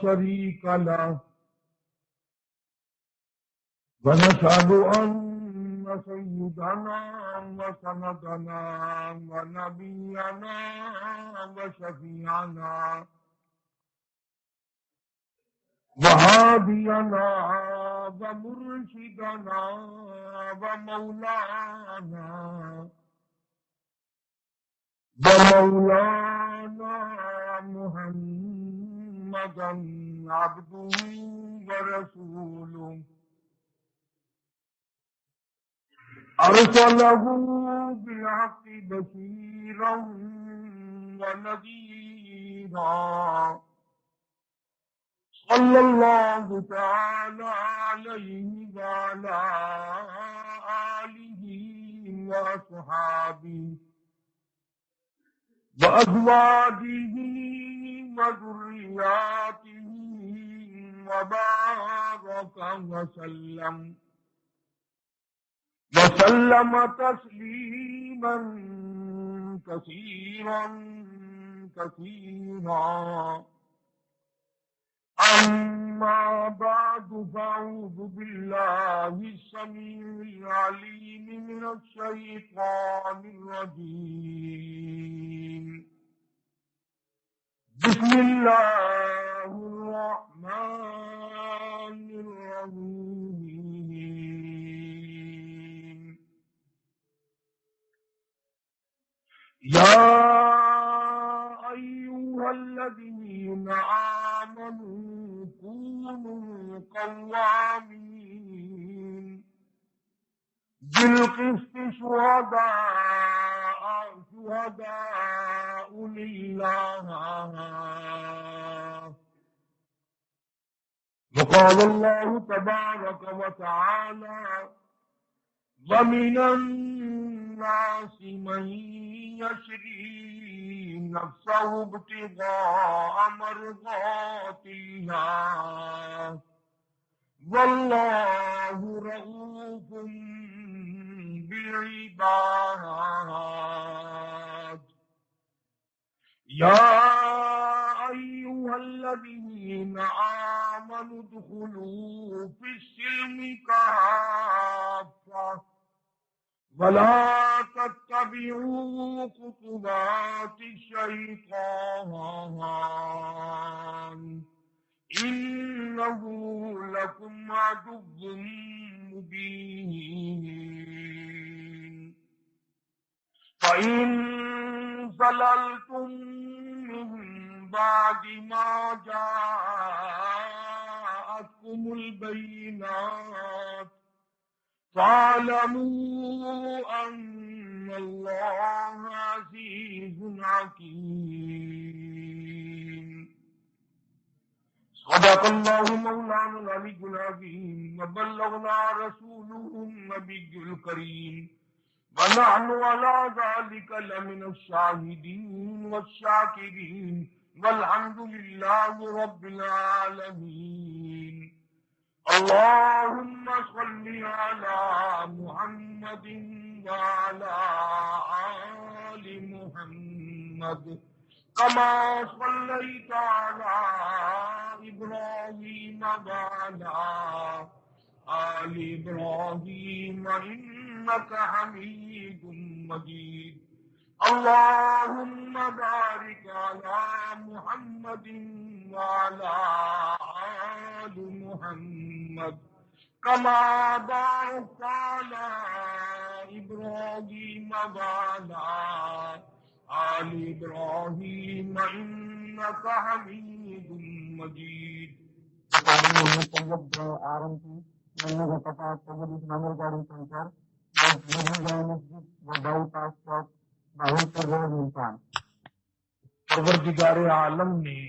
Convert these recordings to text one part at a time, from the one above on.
شريك له ونشهد أن سيدنا وسندنا ونبينا وشفيعنا وهادينا ومرشدنا ومولانا محمدا عبده ورسوله أرسله بالحق بشيرا ونذيرا صلى الله تعالى عليه وعلى آله وأصحابه وأزواجه وذرياته وبارك وسلم تسليما كثيرا أما بعد فأعوذ بالله السميع العليم من الشيطان الرجيم بسم الله الرحمن الرحيم يا أيها الذين آمنوا كونوا قوامين بالقسط شهداء لله وقال الله تبارك وتعالى ومن الناس من يشري نفسه ابتغاء مرضات الله والله رؤوف بالعباد يا أيها الذين آمنوا ادخلوا في السلم كافة ولا تتبعوا خطوات الشيطان إنه لكم عدو مبين فإن زللتم من بعد ما جاءتكم البينات فاعلموا أن الله عزيز حكيم صدق الله مولانا العلي العظيم وبلغنا رسوله النبي الكريم ونحن على ذلك لمن الشاهدين والشاكرين والحمد لله رب العالمين اللهم صل على محمد وعلى آل محمد كما صليت على إبراهيم وعلى آل إبراهيم إنك حميد مجيد اللهم بارك على محمد وعلى آل محمد كما باركت على إبراهيم وعلى آل إبراهيم إنك حميد مجيد پروردگار عالم نے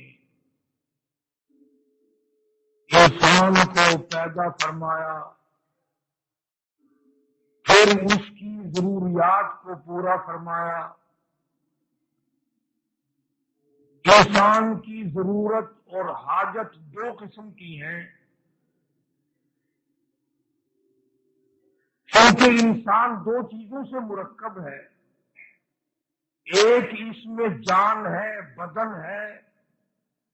انسان کو پیدا فرمایا، پھر اس کی ضروریات کو پورا فرمایا۔ انسان کی ضرورت اور حاجت دو قسم کی ہیں، کیونکہ انسان دو چیزوں سے مرکب ہے، ایک اس میں جان ہے، بدن ہے،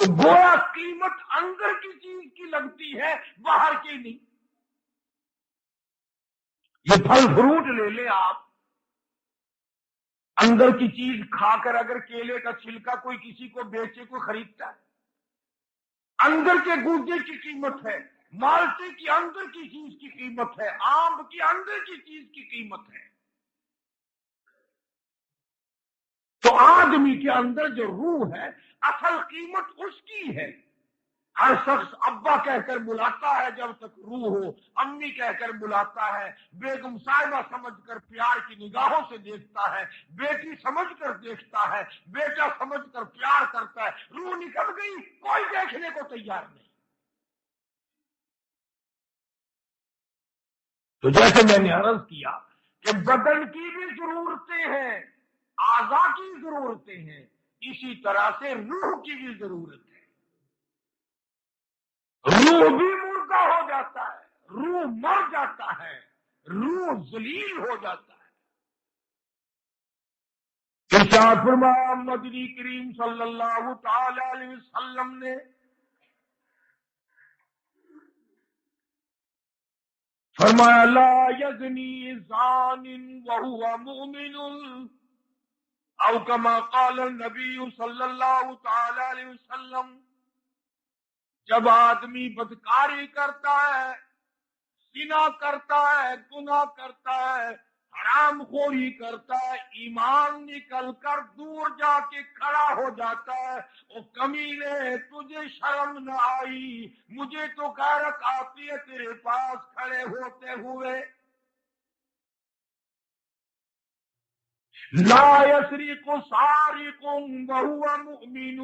تو گویا قیمت اندر کی چیز کی لگتی ہے، باہر کی نہیں۔ یہ پھل فروٹ لے لیں آپ، اندر کی چیز کھا کر اگر کیلے کا چھلکا کوئی کسی کو بیچے، کوئی خریدتا ہے؟ اندر کے گوجے کی قیمت ہے، مالٹے کی اندر کی چیز کی قیمت ہے، آم کی اندر کی چیز کی قیمت ہے۔ تو آدمی کے اندر جو روح ہے، اصل قیمت اس کی ہے۔ ہر شخص ابا کہہ کر بلاتا ہے جب تک روح ہو، امی کہہ کر بلاتا ہے، بیگم صاحبہ سمجھ کر پیار کی نگاہوں سے دیکھتا ہے، بیٹی سمجھ کر دیکھتا ہے، بیٹا سمجھ کر پیار کرتا ہے۔ روح نکل گئی، کوئی دیکھنے کو تیار نہیں۔ تو جیسے میں نے عرض کیا کہ بدن کی بھی ضرورتیں ہیں، اعضاء کی ضرورتیں ہیں، اسی طرح سے روح کی بھی ضرورت ہے۔ روح بھی مردہ ہو جاتا ہے، روح مر جاتا ہے، روح ذلیل ہو جاتا ہے۔ ارشاد فرمایا مدنی کریم صلی اللہ تعالی علیہ وسلم نے، فرمایا لا یزنی زان وہو مؤمن، او کما قال النبی صلی اللہ تعالی علیہ وسلم، جب آدمی بدکاری کرتا ہے، زنا کرتا ہے، گناہ کرتا ہے، حرام خوری کرتا ہے، ایمان نکل کر دور جا کے کھڑا ہو جاتا ہے، او کمینے تجھے شرم نہ آئی، مجھے تو غیرت آتی ہے تیرے پاس کھڑے ہوتے ہوئے۔ لا يسرق سارق وهو مؤمن،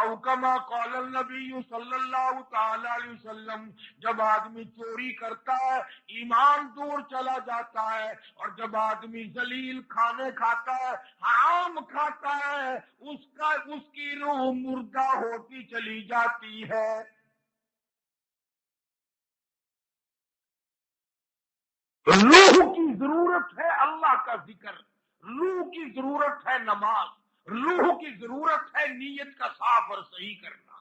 او کما قال النبی صلی اللہ تعالی علیہ وسلم، جب آدمی چوری کرتا ہے ایمان دور چلا جاتا ہے، اور جب آدمی ذلیل کھانے کھاتا ہے، حرام کھاتا ہے، اس کی روح مردہ ہوتی چلی جاتی ہے۔ روح کی ضرورت ہے اللہ کا ذکر، روح کی ضرورت ہے نماز، روح کی ضرورت ہے نیت کا صاف اور صحیح کرنا۔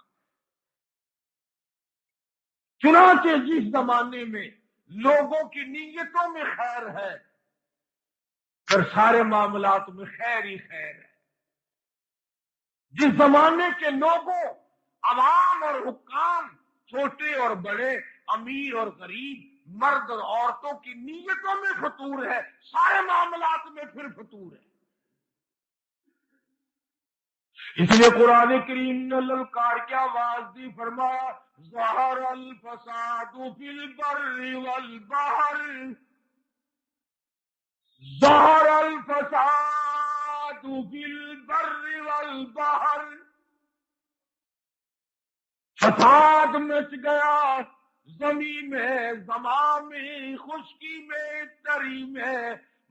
چنانچہ جس زمانے میں لوگوں کی نیتوں میں خیر ہے، پھر سارے معاملات میں خیر ہی خیر ہے۔ جس زمانے کے لوگوں، عوام اور حکام، چھوٹے اور بڑے، امیر اور غریب، مرد اور عورتوں کی نیتوں میں فطور ہے، سارے معاملات میں پھر فطور ہے۔ اس لیے قرآن کریم نے للکار کی آواز دی، فرمایا ظہر الفساد فی البر والبحر، ظہر الفساد فی البر والبحر، فساد مچ گیا زمین میں، زمان میں، خشکی میں، تری میں،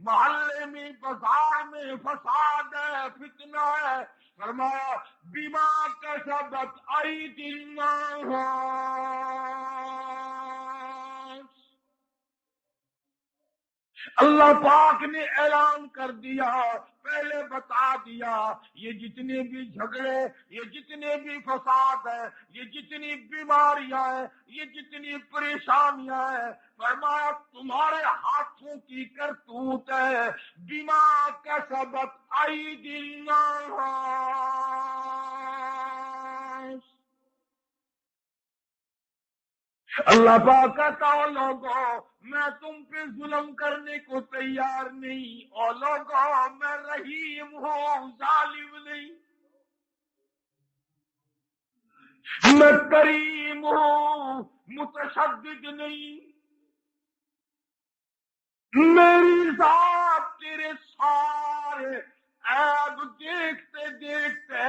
محلے میں، بازار میں فساد ہے، فتنہ ہے۔ فرمایا بما کسبت ایدی الناس، اللہ پاک نے اعلان کر دیا، پہلے بتا دیا، یہ جتنے بھی جھگڑے، یہ جتنے بھی فساد ہیں، یہ جتنی بیماریاں ہیں، یہ جتنی پریشانیاں ہیں، فرمایا تمہارے ہاتھوں کی کرتوت ہے، بما کسبت ایدی الناس۔ اللہ پاک کہتا ہو لوگوں میں تم پہ ظلم کرنے کو تیار نہیں، اور لوگوں میں رحیم ہوں، ظالم نہیں، میں کریم ہوں، متشدد نہیں۔ میری ذات تیرے سارے عیب دیکھتے دیکھتے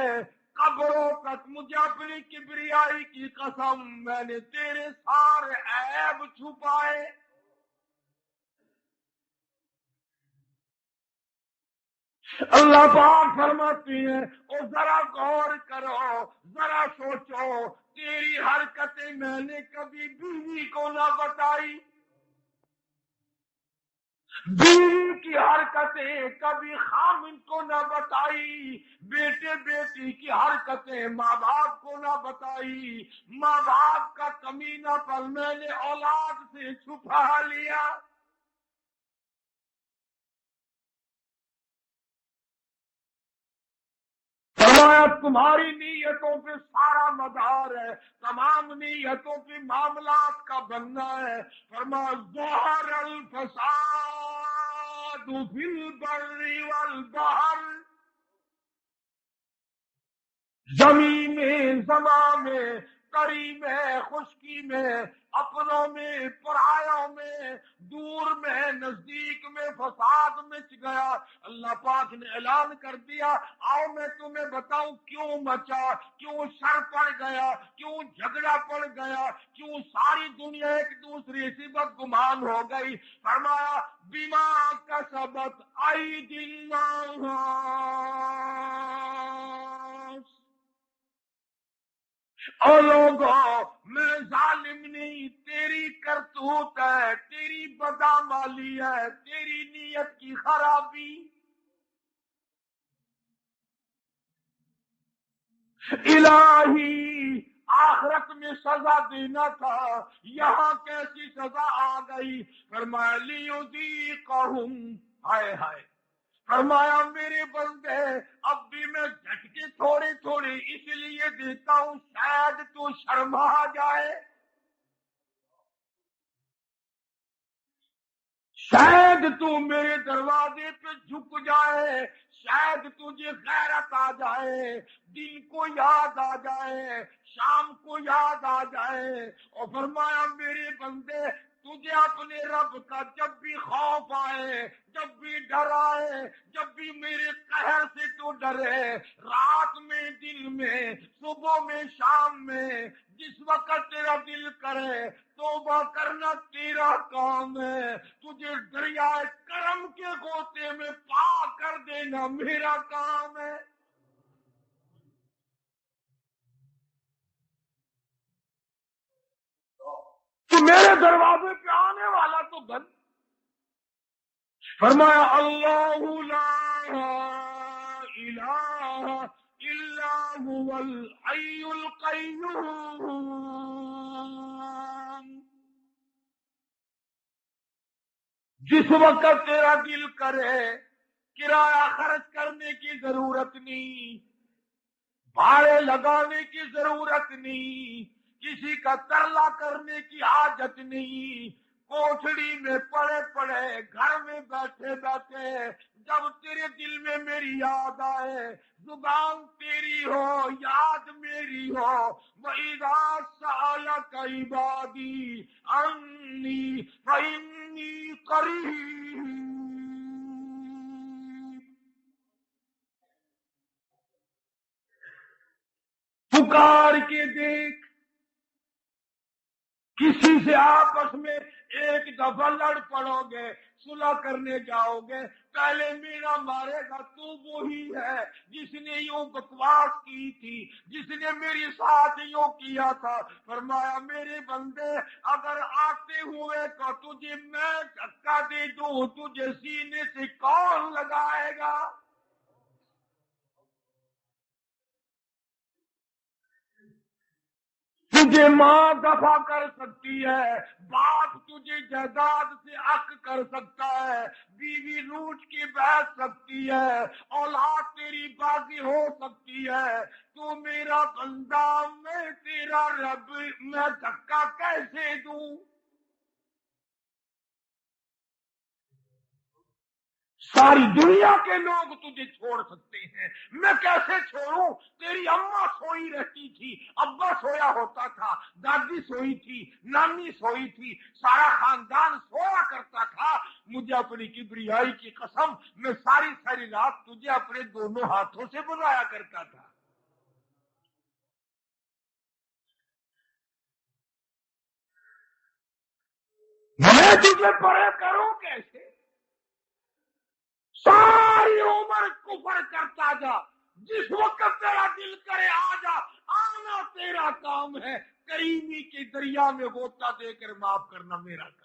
قبروں تک، مجھے اپنی کبریائی کی قسم، میں نے تیرے سارے عیب چھپائے۔ اللہ پاک فرماتے ہیں او ذرا غور کرو، ذرا سوچو، تیری حرکتیں میں نے کبھی بیوی کو نہ بتائی، بیوی کی حرکتیں کبھی خامن کو نہ بتائی، بیٹے بیٹی کی حرکتیں ماں باپ کو نہ بتائی، ماں باپ کا کمینہ پن میں نے اولاد سے چھپا لیا۔ فرمایا تمہاری نیتوں پہ سارا مدار ہے، تمام نیتوں پہ معاملات کا بننا ہے۔ فرمایا ظہر الفساد فی البر والبحر، زمین میں، زماں میں، تری میں، خشکی میں، اپنوں میں، پرایوں میں، دور میں، نزدیک میں فساد مچ گیا۔ اللہ پاک نے اعلان کر دیا، آؤ میں تمہیں بتاؤں کیوں مچا، کیوں شر پڑ گیا، کیوں جھگڑا پڑ گیا، کیوں ساری دنیا ایک دوسرے سے بدگمان ہو گئی۔ فرمایا بما کسبت ایدی الناس، اور لوگوں میں ظالم نہیں، تیری کرتوت ہے، تیری بدعمالی ہے، تیری نیت کی خرابی۔ الہی آخرت میں سزا دینا تھا، یہاں کیسی سزا آ گئی؟ فرمایا لیذیقہم، ہائے ہائے، فرمایا میرے بندے اب بھی میں جھٹکے تھوڑے تھوڑے اس لیے دیتا ہوں شاید تو شرما جائے، شاید تو میرے دروازے پہ جھک جائے، شاید تجھے غیرت آ جائے، دن کو یاد آ جائے، شام کو یاد آ جائے۔ اور فرمایا میرے بندے تجھے اپنے رب کا جب بھی خوف آئے، جب بھی ڈر آئے، جب بھی میرے قہر سے تو ڈرے، رات میں، دن میں، صبح میں، شام میں، جس وقت تیرا دل کرے توبہ کرنا تیرا کام ہے، تجھے دریائے کرم کے غوطے میں پا کر دینا میرا کام ہے۔ تو میرے دروازے پہ آنے والا تو بن۔ فرمایا اللہ لا الہ الا هو الحی القیوم، جس وقت تیرا دل کرے کرایہ خرچ کرنے کی ضرورت نہیں، بھاڑے لگانے کی ضرورت نہیں، کسی کا ترلا کرنے کی حاجت نہیں، کوٹھڑی میں پڑے پڑے گھر میں بیٹھے بیٹھے جب تیرے دل میں میری یاد آئے، زبان تیری ہو، یاد میری ہو، وَإِذَا سَأَلَكَ عِبَادِي عَنِّي فَإِنِّي قَرِيبٌ، پکار کے دیکھ، کسی سے آپس میں ایک دفعہ لڑ پڑو گے، صلح کرنے جاؤ گے، پہلے میرا مارے گا تو وہی ہے جس نے یوں بکواس کی تھی، جس نے میری ساتھ یوں کیا تھا۔ فرمایا میرے بندے اگر آتے ہوئے تو تجھے میں دھکا دے دوں، تجھے سینے سے کون لگائے گا؟ تجھے ماں دفع کر سکتی ہے، باپ تجھے جائیداد سے عق کر سکتا ہے، بیوی لوٹ کے بیٹھ سکتی ہے، اولاد تیری بازی ہو سکتی ہے، تو میرا بندہ میں تیرا رب، میں دھکا کیسے دوں؟ ساری دنیا کے لوگ تجھے چھوڑ سکتے ہیں، میں کیسے چھوڑوں؟ تیری اماں سوئی رہتی تھی، ابا سویا ہوتا تھا، دادی سوئی تھی، نانی سوئی تھی، سارا خاندان سویا کرتا تھا، مجھے اپنی کبریائی کی قسم میں ساری ساری رات تجھے اپنے دونوں ہاتھوں سے بلایا کرتا تھا۔ میں تجھے پرے کروں کیسے؟ ساری عمر کفر کرتا جا، جس وقت تیرا دل کرے آ جا، آنا تیرا کام ہے، کریمی کے دریا میں غوطہ دے کر معاف کرنا میرا کام۔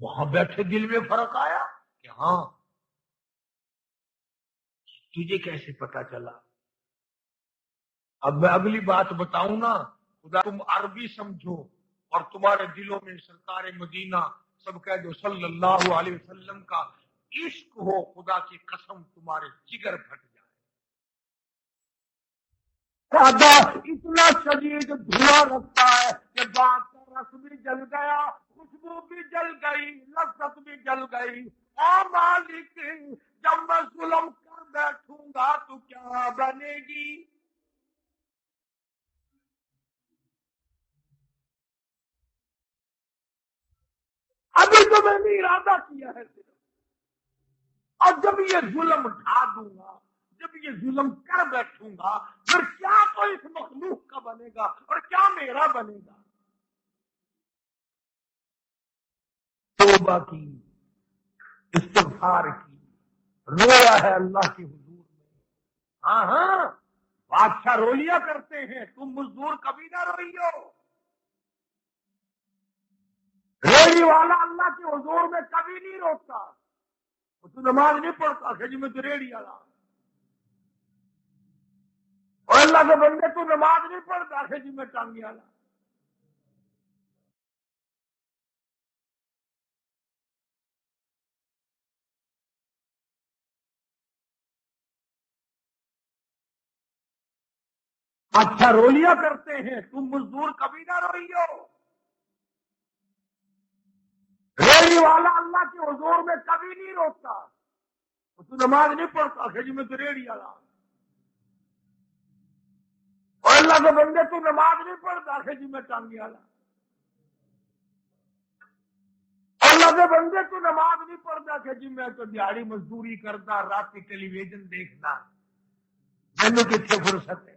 وہاں بیٹھے دل میں فرق آیا کہ ہاں، تجھے کیسے پتا چلا؟ اب میں اگلی بات بتاؤں نا، خدا تم عربی سمجھو اور تمہارے دلوں میں سرکار مدینہ سب کہہ دو صلی اللہ علیہ وسلم کا عشق ہو، خدا کی قسم تمہارے جگر پھٹ جائے۔ سادہ اتنا شدید دھواں رکھتا ہے کہ بات کا رس بھی جل گیا، خوشبو بھی جل گئی، لذت بھی جل گئی۔ او مالک، جب میں ظلم کر بیٹھوں گا تو کیا بنے گی؟ ابھی تو میں نے ارادہ کیا ہے صرف، اور جب یہ ظلم ڈھا دوں گا، جب یہ ظلم کر بیٹھوں گا، پھر کیا تو اس مخلوق کا بنے گا اور کیا میرا بنے گا؟ توبہ کی، استغفار کی، رویا ہے اللہ کے حضور میں۔ ہاں ہاں، بادشاہ رو لیا کرتے ہیں، تم مزدور کبھی نہ روئیو۔ ریڑھی والا اللہ کے حضور میں کبھی نہیں روتا، وہ تو نماز نہیں پڑھتا کہ جی میں تو ریڑھی والا، اور اللہ کے بندے تو نماز نہیں پڑھتا کہ جی میں ٹانگی والا۔ اچھا رو لیا کرتے ہیں، تم مزدور کبھی نہ روئیو۔ ریڑھی والا اللہ کے حضور میں کبھی نہیں روتا، وہ تو نماز نہیں پڑھتا کہ جی میں تو ریڑھی والا، اور اللہ کے بندے تو نماز نہیں پڑھتا کہ جی میں ٹانگی والا۔ اللہ کے بندے تو نماز نہیں پڑھتا کہ جی میں تو دیہڑی مزدوری کرتا، رات کی ٹیلی ویژن دیکھنا، مینو کتنے فرصت ہے۔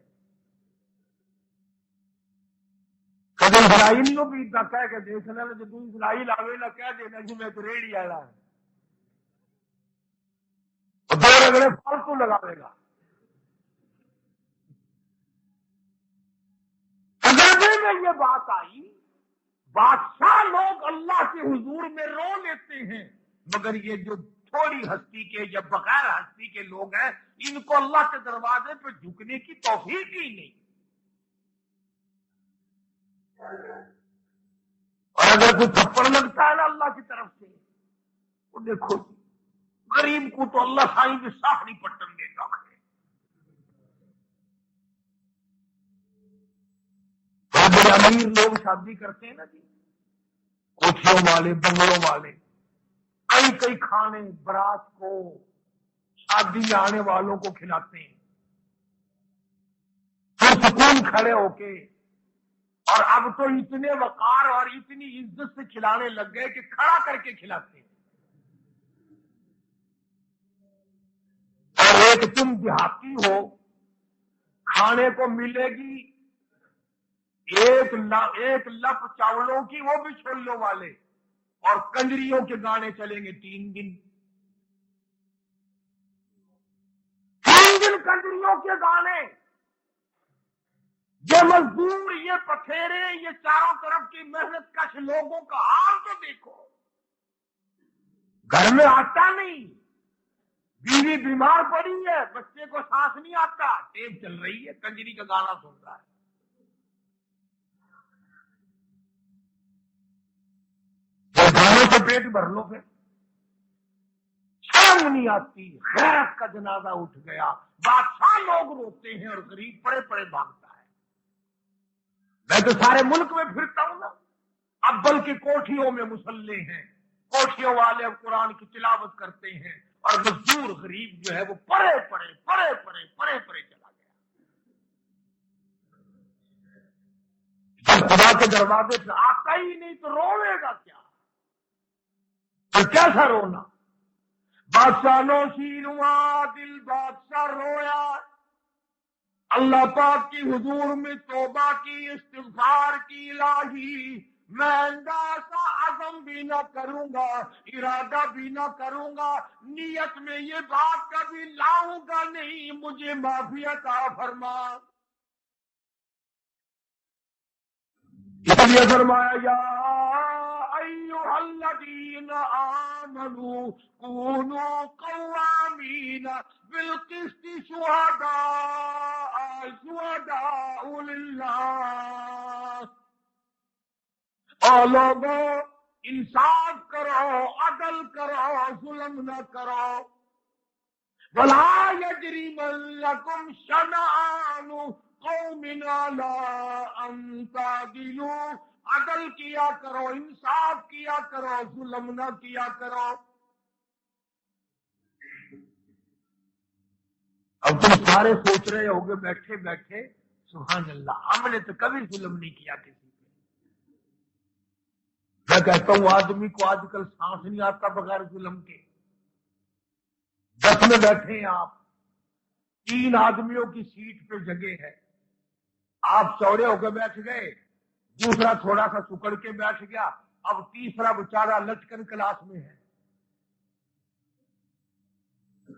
کبھی اسرائیلیوں بھی کہہ کے دیکھنا، جب تم اسرائیل آوے نہ کہہ دینا جی میں تو ریڑھی والا ہے، دو رگڑے فالتو لگاوے گا۔ تجربے میں یہ بات آئی، بادشاہ لوگ اللہ کے حضور میں رو لیتے ہیں، مگر یہ جو تھوڑی ہستی کے یا بغیر ہستی کے لوگ ہیں، ان کو اللہ کے دروازے پہ جھکنے کی توفیق ہی نہیں۔ اور اگر کوئی تھپڑ لگتا ہے نا اللہ کی طرف سے، تو دیکھو غریب کو تو اللہ سائیں بھی صاف نہیں پٹن دیتا ہے۔ بڑے امیر لوگ شادی کرتے ہیں نا جی، کوٹھیوں والے، بنگلوں والے، کئی کئی کھانے برات کو، شادی میں آنے والوں کو کھلاتے ہیں، پھر سکون کھڑے ہو کے، اور اب تو اتنے وقار اور اتنی عزت سے کھلانے لگ گئے کہ کھڑا کر کے کھلاتے ہیں۔ اور ایک تم دیہاتی ہو، کھانے کو ملے گی ایک لپ چاولوں کی، وہ بھی چھولوں والے، اور کنجریوں کے گانے چلیں گے 3 دن، 3 دن کنجریوں کے گانے۔ یہ مزدور، یہ پتھیرے، یہ چاروں طرف کی محنت کش لوگوں کا حال تو دیکھو۔ گھر میں آتا نہیں، بیوی بیمار پڑی ہے، بچے کو سانس نہیں آتا، ٹیپ چل رہی ہے، کنجری کا گانا سن رہا ہے۔ گانے سے پیٹ بھر لو، پھر شرم نہیں آتی، غیرت کا جنازہ اٹھ گیا، بادشاہ لوگ روتے ہیں اور غریب پڑے پڑے بھاگتا ہے۔ میں تو سارے ملک میں پھرتا ہوں نا، اب بلکہ کوٹھیوں میں مسلح ہیں، کوٹھیوں والے اب قرآن کی تلاوت کرتے ہیں، اور مزدور غریب جو ہے وہ پڑے پڑے چلا گیا۔ جب خدا کے دروازے سے آتا ہی نہیں تو روے گا کیا؟ تو کیسا رونا؟ بادشاہ نوشین ہوا، دل بادشاہ رویا، اللہ پاک کی حضور میں توبہ کی، استغفار کی، الہی میں اندازہ عزم بھی نہ کروں گا، ارادہ بھی نہ کروں گا، نیت میں یہ بات کبھی لاؤں گا نہیں، مجھے معافی عطا فرما۔ اس لیے فرمایا یا ایھا الذین آمنوا کونوا قوامین بالقسط شہداء للہ. اور لوگوں انصاف کرو، عدل کرو، ظلم نہ کرو. وَلَا يَجْرِمَنَّكُمْ شَنَآنُ قَوْمٍ عَلَىٰ أَن تَعْدِلُوا. عدل کیا کرو، انصاف کیا کرو، ظلم نہ کیا کرو. اب تم سارے سوچ رہے ہوگے بیٹھے بیٹھے سبحان اللہ ہم نے تو کبھی ظلم نہیں کیا کسی پہ. میں کہتا ہوں آدمی کو آج کل سانس نہیں آتا بغیر ظلم کے. 10 میں بیٹھے ہیں آپ، 3 آدمیوں کی سیٹ پہ جگہ ہے، آپ چوڑے ہو کے بیٹھ گئے، دوسرا تھوڑا سا سکڑ کے بیٹھ گیا، اب تیسرا بےچارا لٹکن کلاس میں ہے.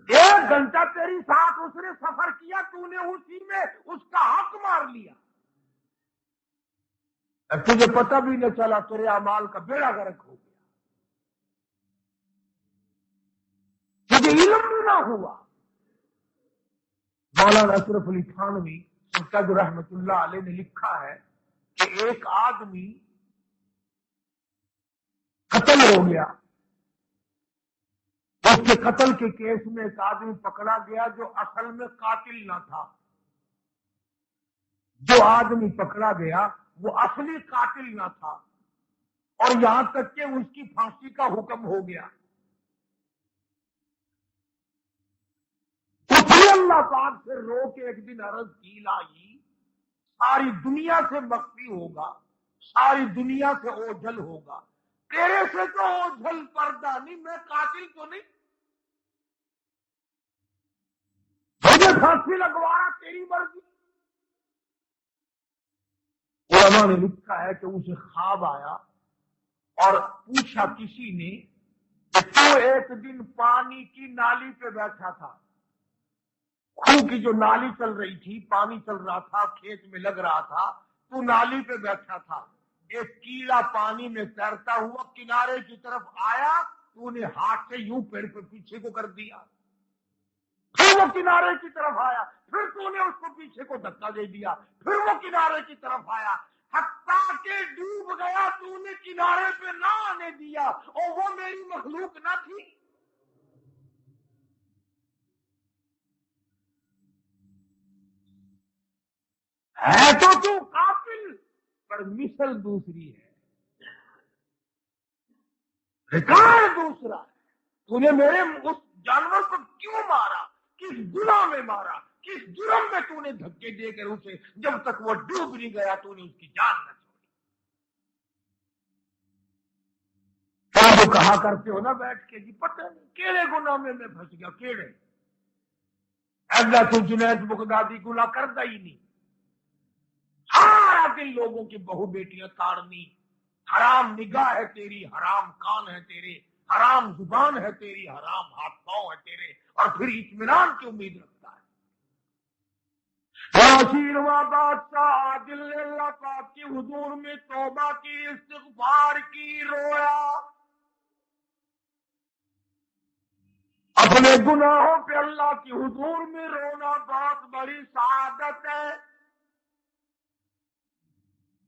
1 گھنٹہ تیری ساتھ اس نے سفر کیا، تو نے اسی میں اس کا حق مار لیا، تجھے پتہ بھی نہ چلا، تیرے اعمال کا بیڑا غرق ہو گیا، تجھے علم بھی نہ ہوا. مولانا اشرف علی تھانوی سرکار رحمت اللہ علیہ نے لکھا ہے کہ ایک آدمی قتل ہو گیا. اس کے قتل کے کیس میں ایک آدمی پکڑا گیا جو اصل میں قاتل نہ تھا. جو آدمی پکڑا گیا وہ اصلی قاتل نہ تھا، اور یہاں تک کہ اس کی پھانسی کا حکم ہو گیا. اللہ پاک سے رو کے ایک دن عرض کی الہی ساری دنیا سے مخفی ہوگا، ساری دنیا سے اوجھل ہوگا، تیرے سے تو اوجھل پردہ نہیں، میں قاتل تو نہیں، مجھے پھانسی لگوانا تیری مرضی. علماء نے لکھا ہے کہ اسے خواب آیا اور پوچھا کسی نے کہ تو ایک دن پانی کی نالی پہ بیٹھا تھا، خوہ کی جو نالی چل رہی تھی، پانی چل رہا تھا، کھیت میں لگ رہا تھا، تو نالی پہ بیٹھا تھا، ایک کیڑا پانی میں تیرتا ہوا کنارے کی طرف آیا، تو نے ہاتھ سے یوں پیر پہ پیچھے کو کر دیا، پھر وہ کنارے کی طرف آیا، پھر تو نے اس کو پیچھے کو دھکا دے دیا، پھر وہ کنارے کی طرف آیا، حتیٰ کہ ڈوب گیا، تو نے کنارے پہ نہ آنے دیا، اور وہ میری مخلوق نہ تھی. ہے تو قاتل پر مثل دوسری ہے، ریکارڈ دوسرا ہے. تو نے میرے اس جانور کو کیوں مارا، کس گناہ میں مارا، کس جرم میں تو نے دھکے دے کر اسے جب تک وہ ڈوب نہیں گیا تو نے اس کی جان نہ چھوڑی. تو کہا کرتے ہو نا بیٹھ کے جی پتہ نہیں کیڑے گناہ میں پھنس گیا، کیڑے اللہ تو جنید بغدادی گناہ کرتا ہی نہیں، سارا دن لوگوں کی بہو بیٹیاں تاڑنی، حرام نگاہ ہے تیری، حرام کان ہے تیرے، حرام زبان ہے تیری، حرام ہاتھ پاؤں ہے تیرے، اور پھر اطمینان کی امید رکھتا ہے. ہوا بادشاہ عادل نے اللہ پاک کی حضور میں توبہ کی، استغفار کی، رویا. اپنے گناہوں پہ اللہ کی حضور میں رونا بہت بڑی سعادت ہے.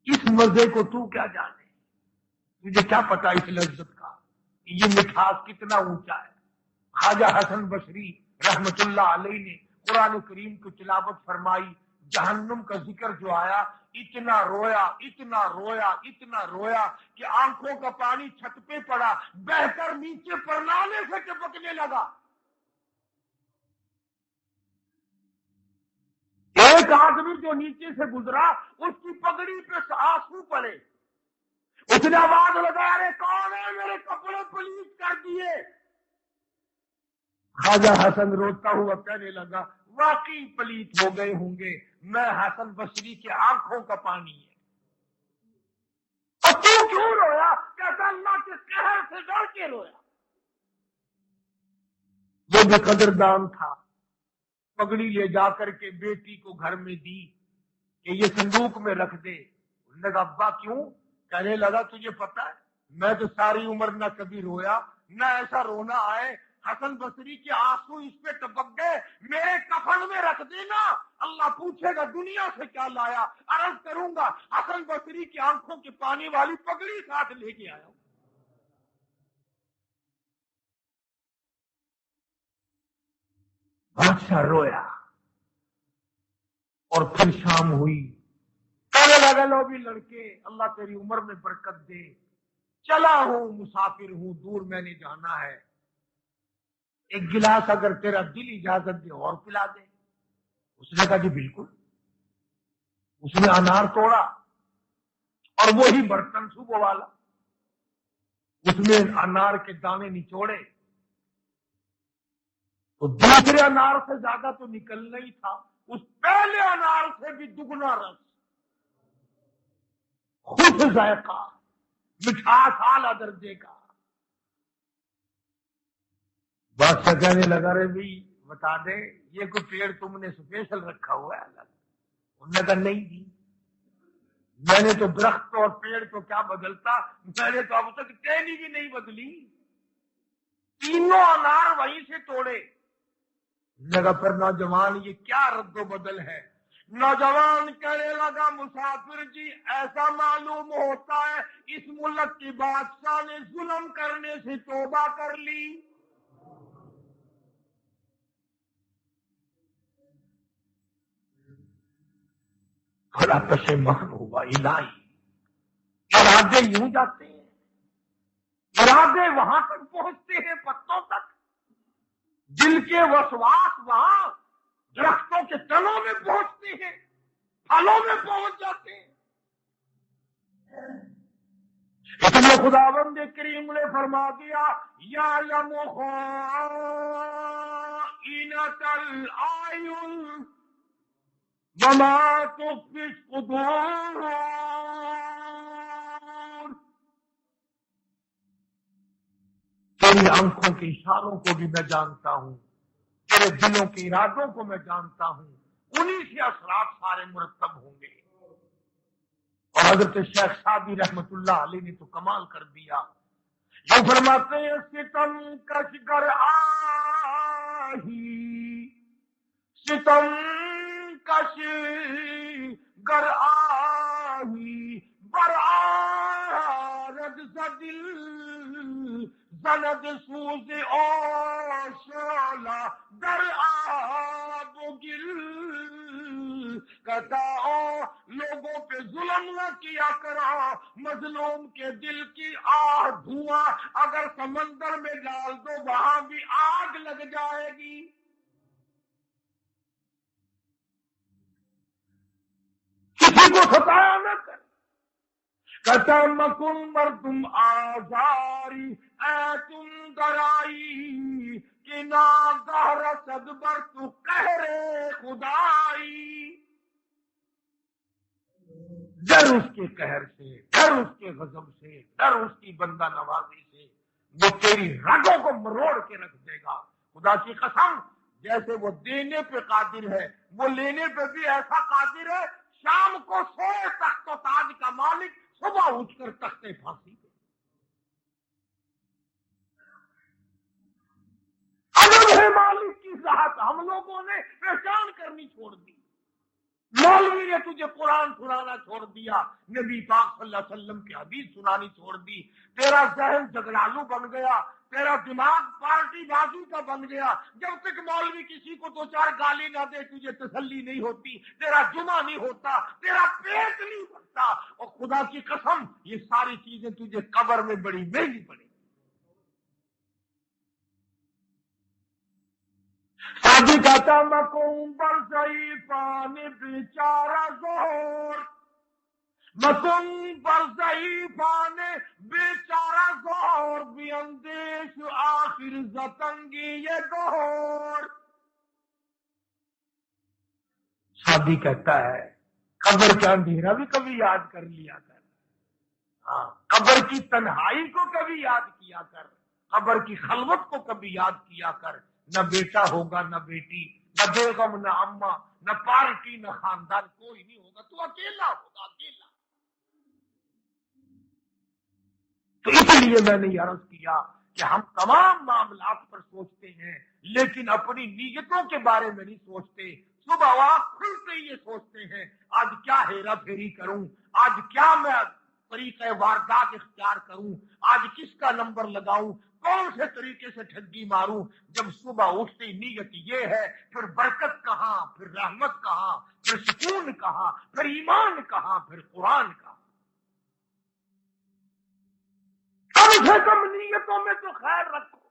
اس مزے کو تو کیا جانے، مجھے کیا پتا اس لذت کا، یہ مٹھاس کتنا اونچا ہے. خواجہ حسن بصری رحمت اللہ علیہ نے قرآن کریم کی تلاوت فرمائی، جہنم کا ذکر جو آیا، اتنا رویا اتنا رویا اتنا رویا کہ آنکھوں کا پانی چھت پہ پڑا، بہ کر نیچے پرنانے سے ٹپکنے لگا. ایک آدمی جو نیچے سے گزرا اس کی پگڑی پہ آنسو پڑے، اس نے آواز لگایا ارے کون ہے، میرے کپڑے پلیت کر دیے. خواجہ حسن روتا ہوا کہنے لگا واقعی پلیت ہو گئے ہوں گے، میں حسن بصری کے آنکھوں کا پانی ہے. اور تو کیوں رویا؟ کہتا اللہ کے قہر سے ڈر کے رویا. وہ بے قدردان تھا، پگڑی لے جا کر کے بیٹی کو گھر میں دی کہ یہ صندوق میں رکھ دے. انہوں نے کہا ابا کیوں؟ کہنے لگا تجھے پتا ہے میں تو ساری عمر نہ کبھی رویا نہ ایسا رونا آئے حسن بصری کے آنسو اس پہ ٹپک گئے، میرے کفن میں رکھ دینا، اللہ پوچھے گا دنیا سے کیا لایا، عرض کروں گا حسن بصری کی آنکھوں کے پانی والی پگڑی ساتھ لے کے آیا ہوں۔ بادشاہ رویا اور پھر شام ہوئی، کہنے لگا لو بھی لڑکے اللہ تیری عمر میں برکت دے، چلا ہوں مسافر ہوں دور میں نے جانا ہے، ایک گلاس اگر تیرا دل اجازت دے اور پلا دے۔ اس نے کہا جی بالکل۔ اس نے انار توڑا اور وہی برتن صبح والا، اس میں انار کے دانے نچوڑے تو دوسرے انار سے زیادہ تو نکلنا ہی تھا، اس پہلے انار سے بھی دگنا رس، خوش ذائقہ، مٹھاس اعلیٰ درجے کا۔ بادشاہ کہنے لگا رے بھائی بتا دے یہ کوئی پیڑ تم نے اسپیشل رکھا ہوا ہے الگ؟ انہوں نے کہا نہیں جی، میں نے تو درخت اور پیڑ تو کیا بدلتا، میں نے تو اب تک ٹہنی بھی نہیں بدلی، تینوں انار وہیں سے توڑے۔ لگا پھر نوجوان یہ کیا رد و بدل ہے؟ نوجوان کہنے لگا مسافر جی ایسا معلوم ہوتا ہے اس ملک کے بادشاہ نے ظلم کرنے سے توبہ کر لی۔ بڑا پشیمان ہوا، الہی ارادے یوں جاتے ہیں، ارادے وہاں تک پہنچتے ہیں پتوں تک، دل کے وسواس وہاں درختوں کے تنوں میں پہنچتے ہیں، پھلوں میں پہنچ جاتے ہیں۔ اس لیے خداوند کریم نے فرما دیا یعلم خائنۃ الاعین وما تخفی الصدور، تیری آنکھوں کے اشاروں کو بھی میں جانتا ہوں، تیرے دلوں کے ارادوں کو میں جانتا ہوں، انہی سے اثرات سارے مرتب ہوں گے۔ اور حضرت شیخ سعدی رحمت اللہ علیہ نے تو کمال کر دیا، جو فرماتے ہیں ستم کش گر آہی، ستم کش گر آہی برآرد زدل زند سوز او شعلہ در آب و گل، کہتا لوگوں پہ ظلم نہ کیا کرو، مظلوم کے دل کی آہ دھواں اگر سمندر میں ڈال دو وہاں بھی آگ لگ جائے گی۔ کسی کو ستایا نہ کر، کہتا مکن مردم آزاری اے تم درائی کہ ناگہ رسد بر تو قہر خدائی، ڈر اس کے قہر سے، ڈر اس کے غضب سے، ڈر اس کی بندہ نوازی سے، وہ تیری رگوں کو مروڑ کے رکھ دے گا۔ خدا کی قسم جیسے وہ دینے پہ قادر ہے وہ لینے پہ بھی ایسا قادر ہے، شام کو سوئے تخت و تاج کا مالک صبح اٹھ کر تخت پھانسی پہ۔ عجب ہے مالک کی ذات، ہم لوگوں نے پہچان کرنی چھوڑ دی، مولوی نے تجھے قرآن سنانا چھوڑ دیا، نبی پاک صلی اللہ علیہ وسلم کی حدیث سنانی چھوڑ دی، تیرا ذہن جگڑالو بن گیا، تیرا دماغ پارٹی بازی کا بن گیا، جب تک مولوی کسی کو دو چار گالی نہ دے تجھے تسلی نہیں ہوتی، تیرا جمعہ نہیں ہوتا، تیرا پیٹ نہیں بھرتا، اور خدا کی قسم یہ ساری چیزیں تجھے قبر میں بڑی مہنگی پڑیں گی۔ شادی کہتا مکوں بر ضعیفان بیچارہ زہور، مکوں بر ضعیفان بیچارہ زہور، بھی اندیش آخر زتنگی یہ دہور۔ شادی کہتا ہے قبر کا اندھیرا بھی کبھی یاد کر لیا کر، ہاں قبر کی تنہائی کو کبھی یاد کیا کر، قبر کی خلوت کو کبھی یاد کیا کر، نہ بیٹا ہوگا نہ بیٹی، نہ بیگم نہ اماں، نہ پارٹی نہ خاندان، کوئی نہیں ہوگا، تو اکیلا ہوگا، اکیلا۔ تو اس لیے میں نے یہ عرض کیا کہ ہم تمام معاملات پر سوچتے ہیں لیکن اپنی نیتوں کے بارے میں نہیں سوچتے. صبح وقت کھلتے ہی یہ سوچتے ہیں آج کیا ہیرا پھیری کروں, آج کیا میں طریقہ واردات اختیار کروں, آج کس کا نمبر لگاؤں, کون سے طریقے سے ٹھگی ماروں. جب صبح اٹھتی نیت یہ ہے, پھر برکت کہاں, پھر رحمت کہاں, پھر سکون کہاں, پھر ایمان کہاں, پھر قرآن کہاں. کم سے کم نیتوں میں تو خیر رکھو.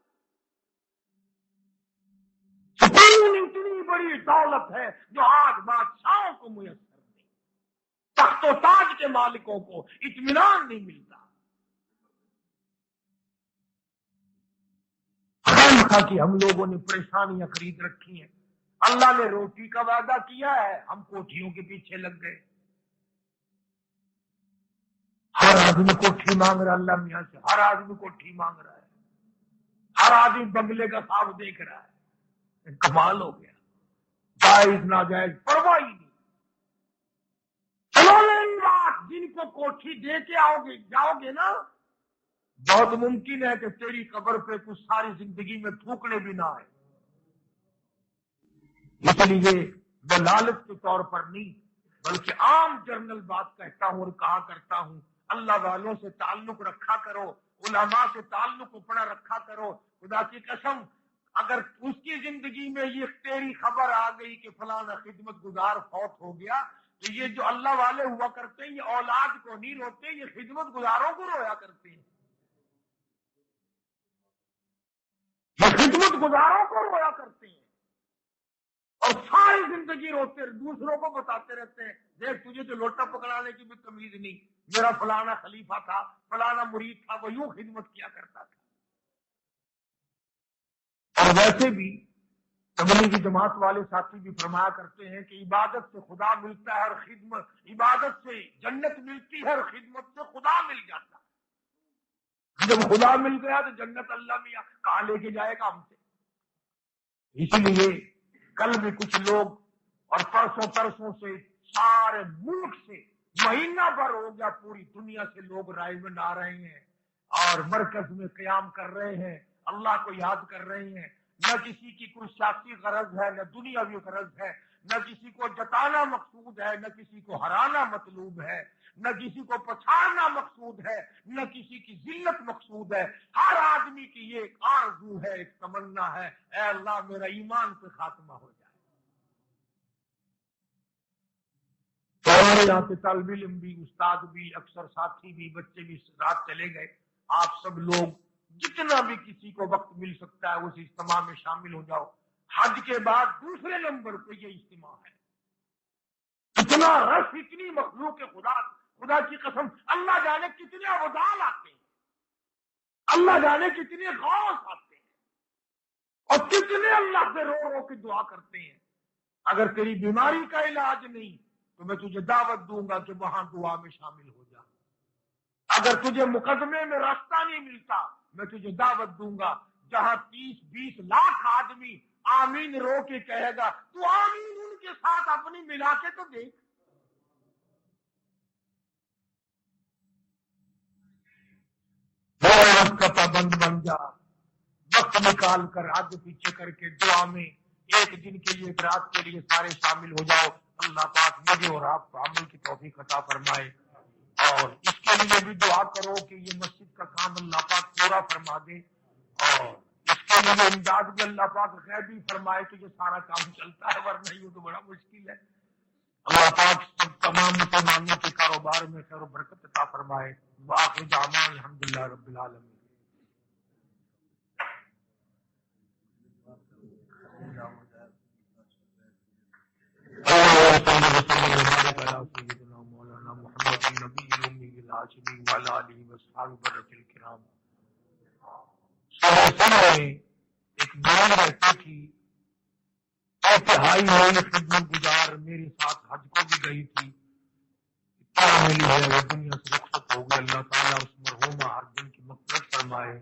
سکون اتنی بڑی دولت ہے جو آج بادشاہوں کو میسر نہیں, تخت و تاج کے مالکوں کو اطمینان نہیں ملتا. کہ ہم لوگوں نے پریشانیاں خرید رکھی ہیں. اللہ نے روٹی کا وعدہ کیا ہے, ہم کوٹھیوں کے پیچھے لگ گئے. ہر آدمی کوٹھی مانگ رہا ہے, اللہ میاں سے ہر آدمی کوٹھی مانگ رہا ہے, ہر آدمی بنگلے کا خواب دیکھ رہا ہے. کمال ہو گیا. جائز ناجائز پرواہ ہی نہیں. چلو نہیں بات, جن کو کوٹھی دے کے جاؤ گے نا, بہت ممکن ہے کہ تیری قبر پہ کچھ ساری زندگی میں تھوکنے بھی نہ آئے. اس لیے میں لالچ کے طور پر نہیں بلکہ عام جرنل بات کہتا ہوں اور کہا کرتا ہوں, اللہ والوں سے تعلق رکھا کرو, علماء سے تعلق اپنا رکھا کرو. خدا کی قسم اگر اس کی زندگی میں یہ تیری خبر آ گئی کہ فلانا خدمت گزار فوت ہو گیا, تو یہ جو اللہ والے ہوا کرتے ہیں یہ اولاد کو نہیں روتے, یہ خدمت گزاروں کو رویا کرتے ہیں. یہ خدمت گزاروں کو رویا کرتے ہیں اور ساری زندگی روتے, دوسروں کو بتاتے رہتے ہیں دیکھ تجھے تو لوٹا پکڑانے کی بھی تمیز نہیں, میرا فلانا خلیفہ تھا, فلانا مرید تھا, وہ یوں خدمت کیا کرتا تھا. اور ویسے بھی تبلیغی جماعت والے ساتھی بھی فرمایا کرتے ہیں کہ عبادت سے خدا ملتا ہے اور خدمت, عبادت سے جنت ملتی ہے اور خدمت سے خدا مل جاتا ہے. جب خدا مل گیا تو جنت اللہ میاں کہاں لے کے جائے گا ہم سے. اسی لیے کل بھی کچھ لوگ اور پرسوں سے سارے ملک سے مہینہ بھر ہو گیا پوری دنیا سے لوگ رائے آ رہے ہیں اور مرکز میں قیام کر رہے ہیں, اللہ کو یاد کر رہے ہیں. نہ کسی کی کوئی سیاسی غرض ہے, نہ دنیاوی غرض ہے, نہ کسی کو جتانا مقصود ہے, نہ کسی کو ہرانا مطلوب ہے, نہ کسی کو پچھاڑنا مقصود ہے, نہ کسی کی ذلت مقصود ہے. ہر آدمی کی یہ ایک آرزو ہے, ایک تمنا ہے, اے اللہ میرا ایمان پہ خاتمہ ہو جائے. ہمارے یہاں پہ طالب علم بھی, استاد بھی, اکثر ساتھی بھی, بچے بھی رات چلے گئے. آپ سب لوگ جتنا بھی کسی کو وقت مل سکتا ہے اس اجتماع میں شامل ہو جاؤ. حج کے بعد دوسرے نمبر پہ یہ اجتماع ہے. اتنا رش, اتنی مخلوق خدا کی قسم, اللہ جانے کتنے ابدال آتے ہیں, اللہ جانے کتنے غوث آتے ہیں اور کتنے اللہ سے رو رو کے دعا کرتے ہیں. اگر تیری بیماری کا علاج نہیں تو میں تجھے دعوت دوں گا کہ وہاں دعا میں شامل ہو جا. اگر تجھے مقدمے میں راستہ نہیں ملتا میں تجھے دعوت دوں گا جہاں 30-20 لاکھ آدمی آمین رو کے کہے گا, تو آمین ان کے ساتھ اپنی ملا کے تو دیکھ. وقت کا پابند بن جا, وقت نکال کر آگے پیچھے کر کے دعا میں ایک دن کے لیے, ایک رات کے لیے سارے شامل ہو جاؤ. اللہ پاک مجھے اور آپ کو عمل کی توفیق عطا فرمائے. اور اس کے لیے بھی دعا کرو کہ یہ مسجد کا کام اللہ پاک پورا فرما دے, اور اس کے لیے امداد بھی اللہ پاک غیبی فرمائے تو یہ سارا کام چلتا ہے, ورنہ یہ تو بڑا مشکل ہے. اللہ پاک سب تمام مسلمانوں کے کاروبار میں خیر و برکت عطا فرمائے. وآخر دعوانا الحمدللہ رب العالمین. مولانا محمد نبی المی الہاشمی وعلی آلہ وصحبہ برۃ الکرام. میں ایک بہن رہتی تھی, انتہائی میری خدمت گزار, میرے ساتھ حج کو بھی گئی تھی. اتنا ملی ہے وہ دنیا سے رخصت ہو گئی. اللہ تعالیٰ اس مرحومہ ہر دن کی مغفرت فرمائے.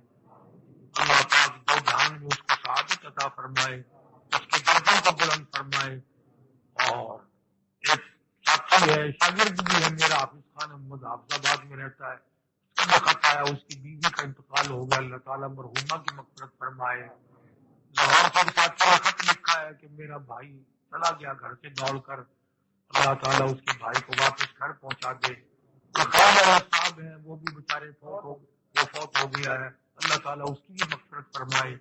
اللہ پاک دو جہان میں اس کو سعادت عطا فرمائے, اس کے درجوں کو بلند فرمائے. اور ایک ساتھی ہے, شاگرد بھی ہے میرا, حافظ خان محمد حافظ آباد میں رہتا ہے, اس کا خط آیا, اس کی بیوی کا انتقال ہو گیا، اللہ تعالیٰ مرحومہ کی مغفرت فرمائے۔ لاہور سے ساتھی نے خط لکھا ہے کہ میرا بھائی چلا گیا گھر سے دوڑ کر، اللہ تعالیٰ اس کے بھائی کو واپس گھر پہنچا دے۔ صاحب ہیں وہ بھی بیچارے فوت ہو گیا ہے، اللہ تعالیٰ اس کی بھی مغفرت فرمائے۔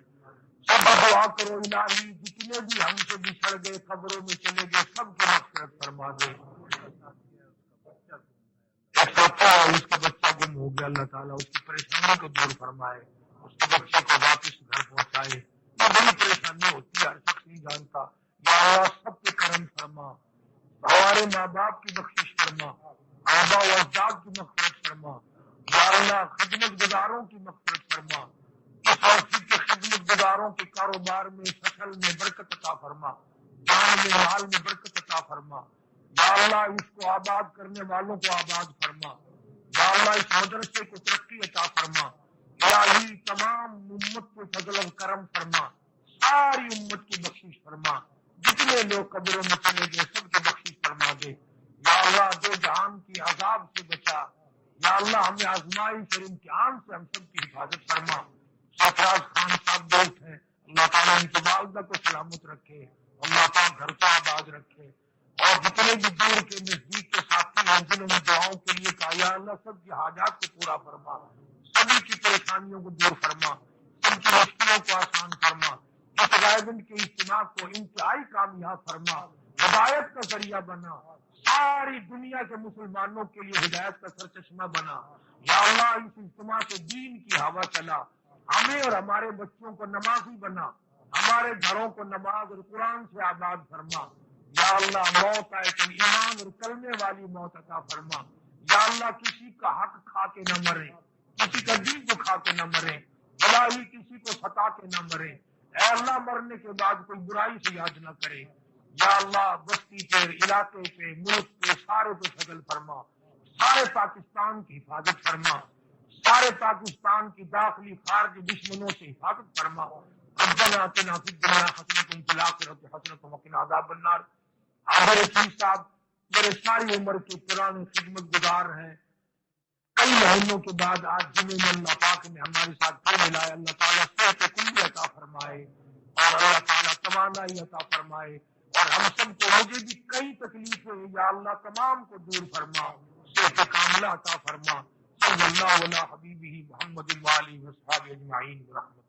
سب دعا کرو الہی جتنے بھی ہم سے بچھڑ گئے قبروں میں چلے گئے سب کی مغفرت فرما دے۔ اس کا بچہ گم ہو گیا، اللہ تعالیٰ اس کی پریشانی کو دور فرمائے، اس کے بچے کو واپس گھر پہنچائے۔ یہ بڑی پریشانی ہوتی ہے، ہر شخص نہیں جانتا۔ یا اللہ سب پہ کرم فرما، ہمارے ماں باپ کی بخشش فرما، آبا و اجداد کی مغفرت فرما، یا اللہ خدمت گزاروں کی مغفرت فرما، اس وقت کے خدمت گزاروں کے کاروبار میں فصل میں برکت عطا فرما، جان میں مال میں برکت عطا فرما، یا اللہ اس کو آباد کرنے والوں کو آباد فرما، یا اللہ اس مدرسے کو ترقی عطا فرما، الہی تمام امت کو فضل و کرم فرما، ساری امت کی بخشش فرما، جتنے لوگ قبروں میں چلے گئے سب کی بخشش فرما دے، یا اللہ دو جہان کی عذاب سے بچا، یا اللہ ہمیں آزمائش اور امتحان سے ہم سب کی حفاظت فرما۔ سرفراز خان صاحب دوست ہیں، اللہ تعالیٰ ان کی والدہ کو سلامت رکھے، اللہ تعالیٰ گھر کو آباد رکھے، اور جتنے بھی دور کے نزدیک کے ساتھی ہیں جنہوں نے دعاؤں کے لیے کہا یا اللہ سب کی حاجات کو پورا فرما، سبھی کی پریشانیوں کو دور فرما، سب کی مشکلوں کو آسان فرما، اس غائبن کے اجتماع کو انتہائی کامیاب فرما، ہدایت کا ذریعہ بنا، ساری دنیا کے مسلمانوں کے لیے ہدایت کا سرچشمہ بنا، یا اللہ اس اجتماع سے دین کی ہوا چلا، ہمیں اور ہمارے بچوں کو نمازی بنا، ہمارے گھروں کو نماز اور قرآن سے آباد فرما، یا اللہ موت آئے تو ایمان اور کلمے والی موت عطا فرما، یا اللہ کسی کا حق کھا کے نہ مرے، کسی کا دل دکھا کے نہ مرے، الہی کسی کو ستا کے نہ مرے، اے اللہ مرنے کے بعد کوئی برائی سے یاد نہ کرے، یا اللہ بستی پہ علاقے پہ ملک پہ سارے پہ فضل فرما، سارے پاکستان کی حفاظت فرما، سارے پاکستان کی داخلی خارجی دشمنوں سے حفاظت فرما۔ ربنا آتنا فی الدنیا حسنۃ وفی الآخرۃ حسنۃ وقنا عذاب النار۔ میرے چیف صاحب میرے ساری عمر کے پرانے خدمت گزار ہیں، کئی مہینوں کے بعد آج جمعے میں اللہ پاک نے ہمارے ساتھ پھر ملائے، اللہ تعالیٰ صحت کلی عطا فرمائے اور اللہ تعالیٰ توانائی عطا فرمائے، اور ہم سب کو مجھے بھی کئی تکلیفیں ہیں یا اللہ تمام کو دور فرما، صحت کاملہ عطا فرما۔ صلی اللہ علیہ حبیبہ محمد وآلہ وصحبہ اجمعین برحمتہ۔